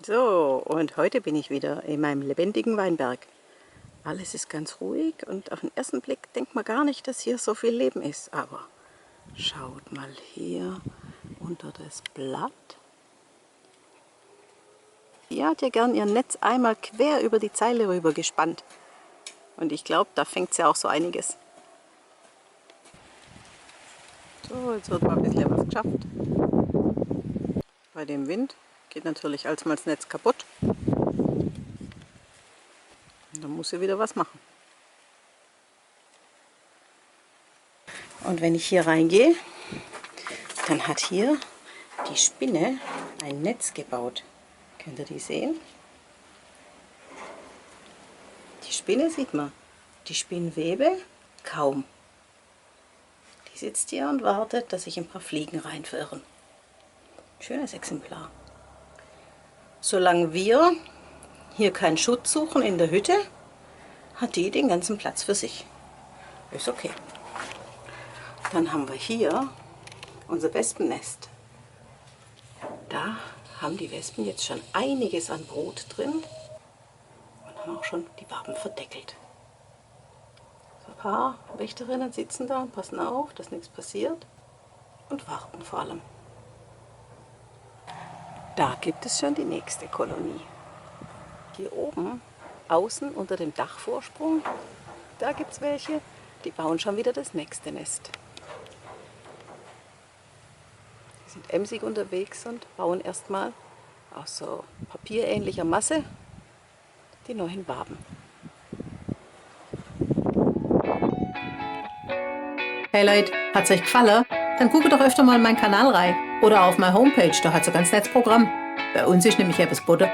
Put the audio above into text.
So, und heute bin ich wieder in meinem lebendigen Weinberg. Alles ist ganz ruhig und auf den ersten Blick denkt man gar nicht, dass hier so viel Leben ist. Aber schaut mal hier unter das Blatt. Die hat ja gern ihr Netz einmal quer über die Zeile rüber gespannt. Und ich glaube, da fängt sie auch so einiges. So, jetzt wird mal ein bisschen was geschafft. Bei dem Wind geht natürlich alles mal das Netz kaputt. Und dann muss sie wieder was machen. Und wenn ich hier reingehe, dann hat hier die Spinne ein Netz gebaut. Könnt ihr die sehen? Die Spinne sieht man. Die Spinnwebe kaum. Die sitzt hier und wartet, dass sich ein paar Fliegen reinverirren. Schönes Exemplar. Solange wir hier keinen Schutz suchen in der Hütte, hat die den ganzen Platz für sich. Ist okay. Dann haben wir hier unser Wespennest. Da haben die Wespen jetzt schon einiges an Brot drin und haben auch schon die Waben verdeckelt. So ein paar Wächterinnen sitzen da und passen auf, dass nichts passiert und warten vor allem. Da gibt es schon die nächste Kolonie. Hier oben, außen unter dem Dachvorsprung, da gibt es welche, die bauen schon wieder das nächste Nest. Die sind emsig unterwegs und bauen erstmal aus so papierähnlicher Masse die neuen Waben. Hey Leute, hat's euch gefallen? Dann guckt doch öfter mal in meinen Kanal rein oder auf meine Homepage, da hat's ein ganz nettes Programm. Bei uns ist nämlich etwas Butter.